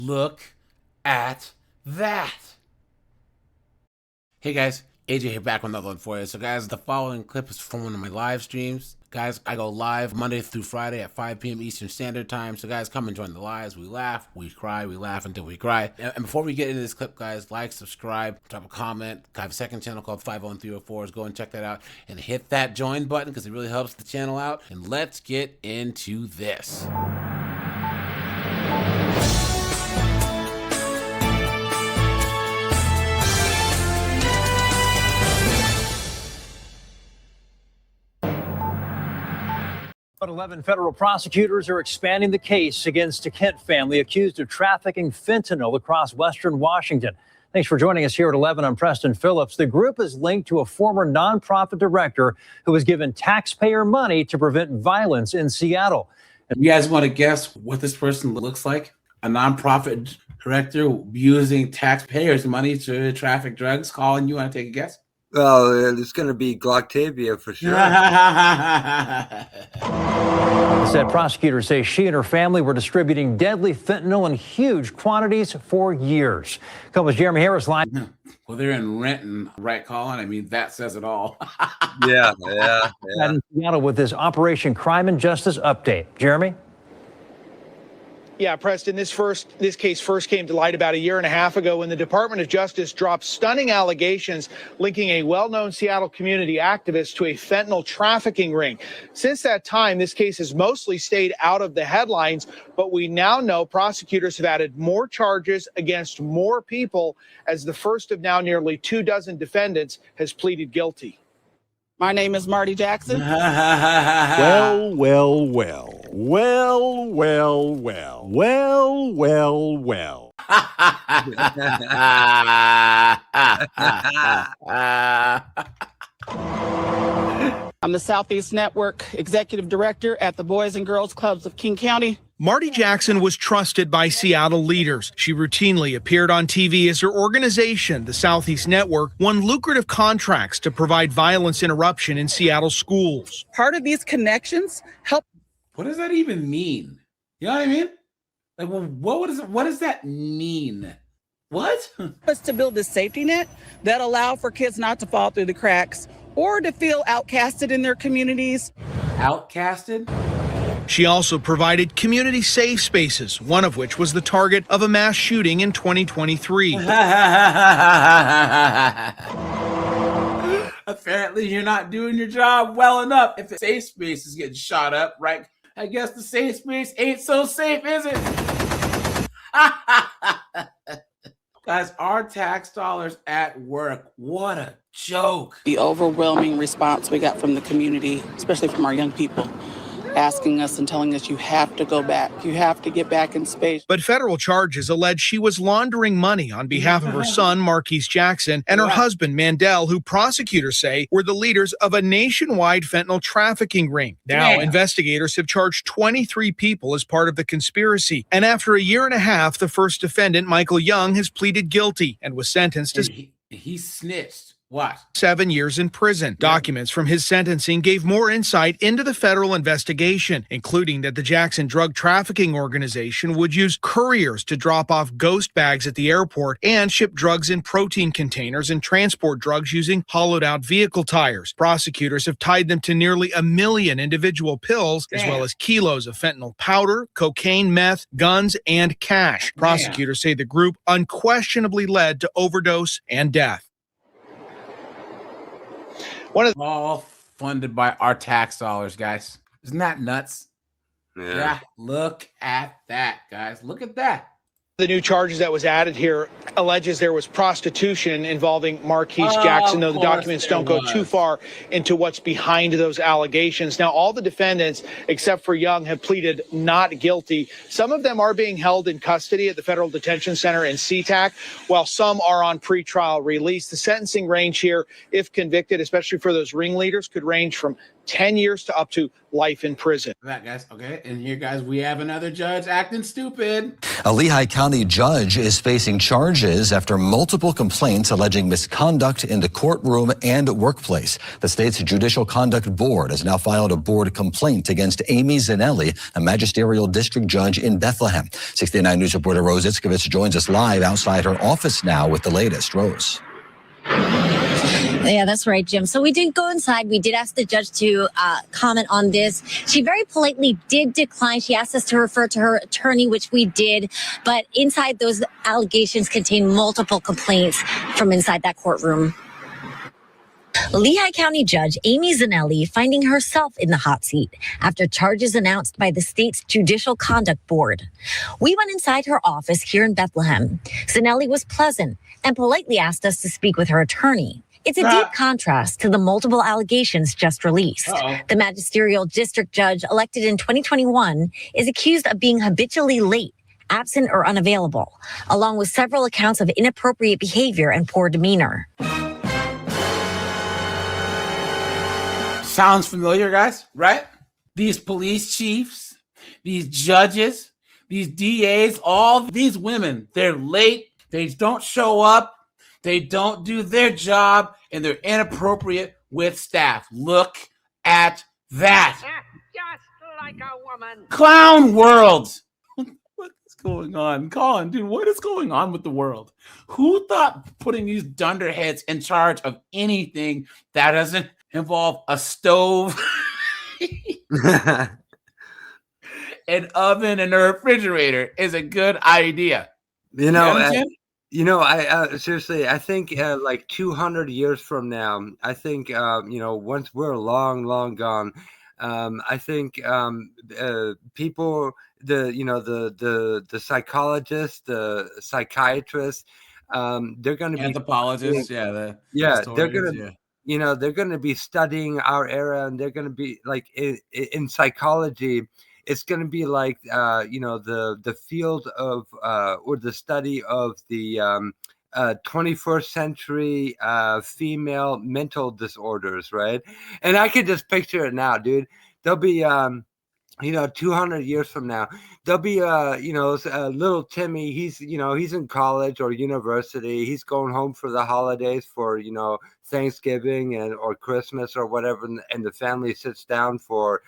Look at that. Hey guys, AJ here back with another one for you. So guys, the following clip is from one of my live streams. Guys, I go live Monday through Friday at 5 p.m. Eastern Standard Time. So guys, come and join the lives. We laugh, we cry, we laugh until we cry. And before we get into this clip, guys, like, subscribe, drop a comment. I have a second channel called 50304s. Go and check that out. And hit that join button because it really helps the channel out. And let's get into this. But 11 federal prosecutors are expanding the case against a Kent family accused of trafficking fentanyl across western Washington. Thanks for joining us here at 11. I'm Preston Phillips. The group is linked to a former nonprofit director who was given taxpayer money to prevent violence in Seattle. You guys want to guess what this person looks like? A nonprofit director using taxpayers' money to traffic drugs? Colin, you want to take a guess? Well, it's going to be Glocktavia for sure. Said prosecutors say she and her family were distributing deadly fentanyl in huge quantities for years. Couples Jeremy Harris line. Well, they're in Renton, right, Colin? I mean, that says it all. Yeah. In Seattle with this Operation Crime and Justice update. Jeremy? Yeah, Preston, this case first came to light about a year and a half ago when the Department of Justice dropped stunning allegations linking a well-known Seattle community activist to a fentanyl trafficking ring. Since that time, this case has mostly stayed out of the headlines, but we now know prosecutors have added more charges against more people as the first of now nearly 24 defendants has pleaded guilty. My name is Marty Jackson. Well. I'm the Southeast Network Executive Director at the Boys and Girls Clubs of King County. Marty Jackson was trusted by Seattle leaders. She routinely appeared on TV as her organization, the Southeast Network, won lucrative contracts to provide violence interruption in Seattle schools. Part of these connections help. What does that even mean? You know what I mean? Like, well, what does that mean? What? Us to build a safety net that allow for kids not to fall through the cracks or to feel outcasted in their communities. Outcasted? She also provided community safe spaces, one of which was the target of a mass shooting in 2023. Apparently, you're not doing your job well enough if the safe space is getting shot up, right? I guess the safe space ain't so safe, is it? Guys, our tax dollars at work. What a joke. The overwhelming response we got from the community, especially from our young people, asking us and telling us you have to go back. You have to get back in space. But federal charges allege she was laundering money on behalf of her son, Marquise Jackson, and her husband, Mandel, who prosecutors say were the leaders of a nationwide fentanyl trafficking ring. Now, investigators have charged 23 people as part of the conspiracy. And after a year and a half, the first defendant, Michael Young, has pleaded guilty and was sentenced to... He snitched. What? 7 years in prison. Documents from his sentencing gave more insight into the federal investigation, including that the Jackson Drug Trafficking Organization would use couriers to drop off ghost bags at the airport and ship drugs in protein containers and transport drugs using hollowed-out vehicle tires. Prosecutors have tied them to nearly 1 million individual pills, as well as kilos of fentanyl powder, cocaine, meth, guns, and cash. Prosecutors say the group unquestionably led to overdose and death. All funded by our tax dollars, guys. Isn't that nuts? Yeah. Look at that, guys. Look at that. The new charges that was added here alleges there was prostitution involving Marquise Jackson, though the documents don't go too far into what's behind those allegations. Now, all the defendants, except for Young, have pleaded not guilty. Some of them are being held in custody at the Federal Detention Center in SeaTac, while some are on pretrial release. The sentencing range here, if convicted, especially for those ringleaders, could range from 10 years to up to life in prison. That guys, okay, and here, guys, we have another judge acting stupid. A Lehigh County judge is facing charges after multiple complaints alleging misconduct in the courtroom and workplace. The state's Judicial Conduct Board has now filed a board complaint against Amy Zanelli, a magisterial district judge in Bethlehem. 69 News reporter Rose Itzkovitz joins us live outside her office now with the latest. Rose. Yeah, that's right, Jim. So we did go inside. We did ask the judge to comment on this. She very politely did decline. She asked us to refer to her attorney, which we did. But inside, those allegations contain multiple complaints from inside that courtroom. Lehigh County Judge Amy Zanelli finding herself in the hot seat after charges announced by the state's Judicial Conduct Board. We went inside her office here in Bethlehem. Zanelli was pleasant and politely asked us to speak with her attorney. It's a deep contrast to the multiple allegations just released. The magisterial district judge elected in 2021 is accused of being habitually late, absent, or unavailable, along with several accounts of inappropriate behavior and poor demeanor. Sounds familiar, guys, right? These police chiefs, these judges, these DAs, all these women, they're late, they don't show up, they don't do their job, and they're inappropriate with staff. Look at that. Just like a woman. Clown world. What is going on? Colin, dude, what is going on with the world? Who thought putting these dunderheads in charge of anything that doesn't involve a stove, an oven, and a refrigerator is a good idea? I seriously, I think like 200 years from now, I think, once we're long gone, I think people, the psychologists, the psychiatrists, they're going to be anthropologists, they're going to, they're going to be studying our era, and they're going to be like in psychology. It's going to be like, the field of or the study of the 21st century female mental disorders, right? And I could just picture it now, dude. There'll be, 200 years from now, there'll be, little Timmy. He's in college or university. He's going home for the holidays for, Thanksgiving or Christmas or whatever. And the family sits down for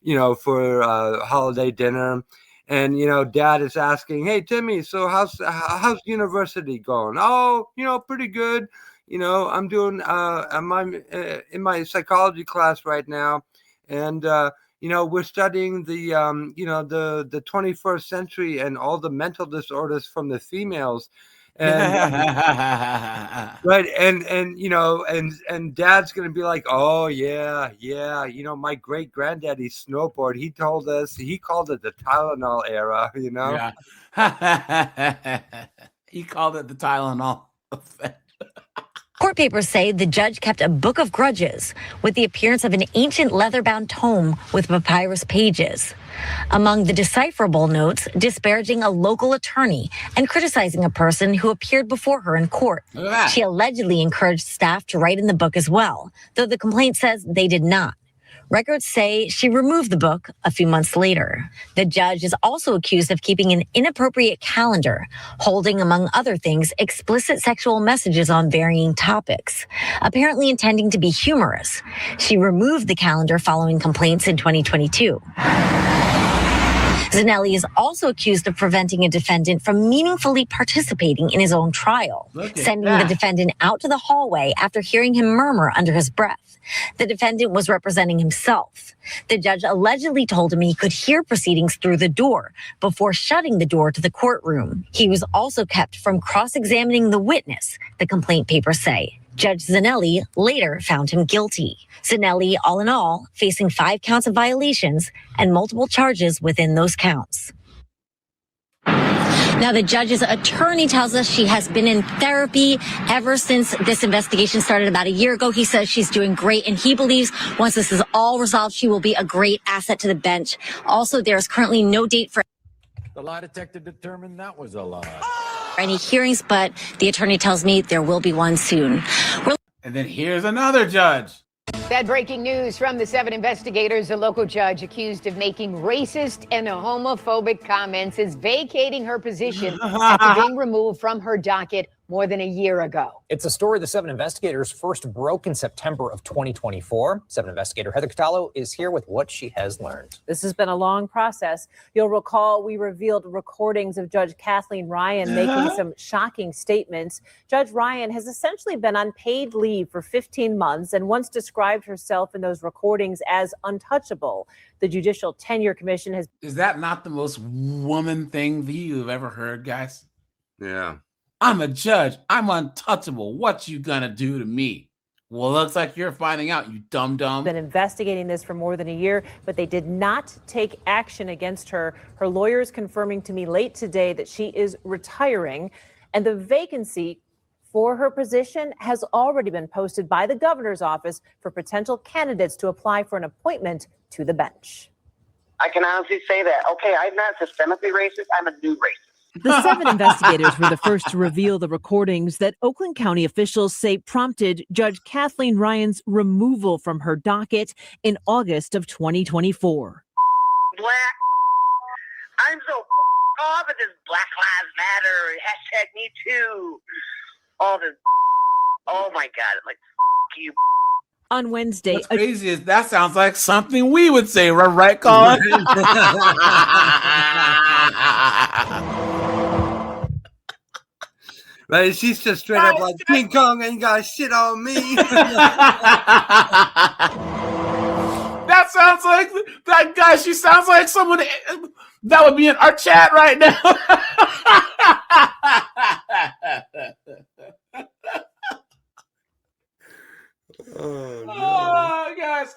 holiday dinner, and dad is asking, "Hey Timmy, so how's university going?" "Oh, pretty good. I'm doing I'm in my psychology class right now, and we're studying the the 21st century and all the mental disorders from the females." And right, and dad's gonna be like, "Oh yeah, my great granddaddy snowboard. He told us, he called it the Tylenol era, Yeah. He called it the Tylenol effect." Court papers say the judge kept a book of grudges with the appearance of an ancient leather-bound tome with papyrus pages. Among the decipherable notes, disparaging a local attorney and criticizing a person who appeared before her in court. She allegedly encouraged staff to write in the book as well, though the complaint says they did not. Records say she removed the book a few months later. The judge is also accused of keeping an inappropriate calendar, holding, among other things, explicit sexual messages on varying topics, apparently intending to be humorous. She removed the calendar following complaints in 2022. Zanelli is also accused of preventing a defendant from meaningfully participating in his own trial, sending the defendant out to the hallway after hearing him murmur under his breath. The defendant was representing himself. The judge allegedly told him he could hear proceedings through the door before shutting the door to the courtroom. He was also kept from cross-examining the witness, the complaint papers say. Judge Zanelli later found him guilty. Zanelli, all in all, facing 5 counts of violations and multiple charges within those counts. Now, the judge's attorney tells us she has been in therapy ever since this investigation started about a year ago. He says she's doing great, and he believes once this is all resolved, she will be a great asset to the bench. Also, there is currently no date for the lie detector determined that was a lie. Any hearings, but the attorney tells me there will be one soon. And then here's another judge. That breaking news from the 7 investigators. A local judge accused of making racist and homophobic comments is vacating her position after being removed from her docket more than a year ago. It's a story the 7 investigators first broke in September of 2024. 7 investigator Heather Catallo is here with what she has learned. This has been a long process. You'll recall we revealed recordings of Judge Kathleen Ryan making some shocking statements. Judge Ryan has essentially been on paid leave for 15 months and once described herself in those recordings as untouchable. The Judicial Tenure Commission has... Is that not the most woman thing that you've ever heard, guys? Yeah. I'm a judge. I'm untouchable. What you gonna do to me? Well, looks like you're finding out, you dum-dum. Been investigating this for more than a year, but they did not take action against her. Her lawyers confirming to me late today that she is retiring, and the vacancy for her position has already been posted by the governor's office for potential candidates to apply for an appointment to the bench. I can honestly say that, okay, I'm not systemically racist, I'm a new racist. The 7 investigators were the first to reveal the recordings that Oakland County officials say prompted Judge Kathleen Ryan's removal from her docket in August of 2024. Black. I'm so off of this Black Lives Matter, hashtag Me Too. All this. Oh my God, like, you. On Wednesday, what's crazy is that sounds like something we would say, right, Colin? Right, she's just straight up like, King Kong ain't got shit on me. That sounds like that guy. She sounds like someone that would be in our chat right now. Oh, no. Oh, guys.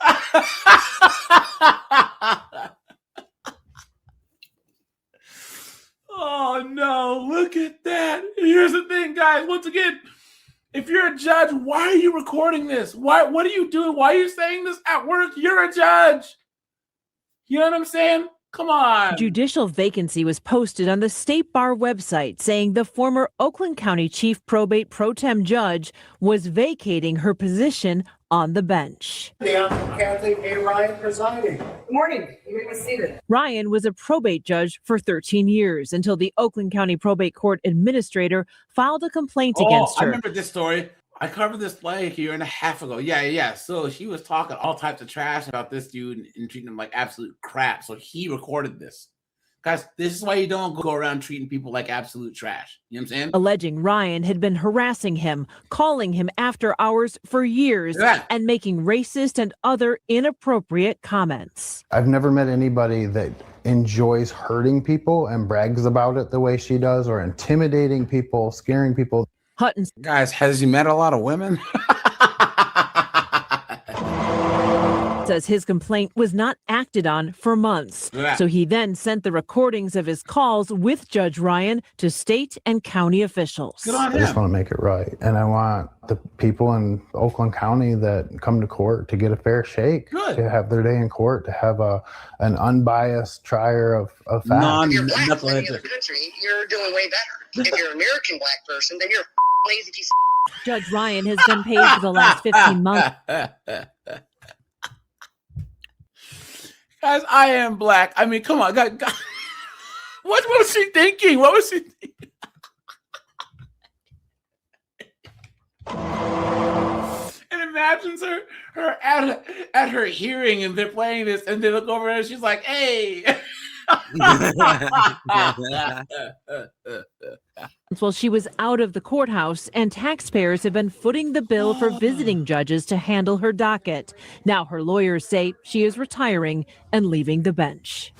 Oh, no. Look at that. Here's the thing, guys. Once again, if you're a judge, why are you recording this? What are you doing? Why are you saying this at work? You're a judge. You know what I'm saying? Come on. Judicial vacancy was posted on the State Bar website saying the former Oakland County Chief Probate Pro Tem Judge was vacating her position on the bench. Kathleen Ryan presiding. Good morning. You may be seated. Ryan was a probate judge for 13 years until the Oakland County Probate Court Administrator filed a complaint against her. I remember this story. I covered this like a year and a half ago. Yeah. So she was talking all types of trash about this dude and treating him like absolute crap. So he recorded this. Guys, this is why you don't go around treating people like absolute trash. You know what I'm saying? Alleging Ryan had been harassing him, calling him after hours for years, and making racist and other inappropriate comments. I've never met anybody that enjoys hurting people and brags about it the way she does, or intimidating people, scaring people. Hutton. Guys, has he met a lot of women? Says his complaint was not acted on for months. So he then sent the recordings of his calls with Judge Ryan to state and county officials. I just want to make it right. And I want the people in Oakland County that come to court to get a fair shake, to have their day in court, to have an unbiased trier of facts. If you're black living in the country, you're doing way better. If you're an American black person, then you're a lazy piece of Judge Ryan has been paid for the last 15 months. Guys, I am black. I mean, come on. God. What was she thinking? What was she thinking? And imagines her at her hearing, and they're playing this, and they look over and she's like, hey. Well, she was out of the courthouse, and taxpayers have been footing the bill for visiting judges to handle her docket. Now her lawyers say she is retiring and leaving the bench.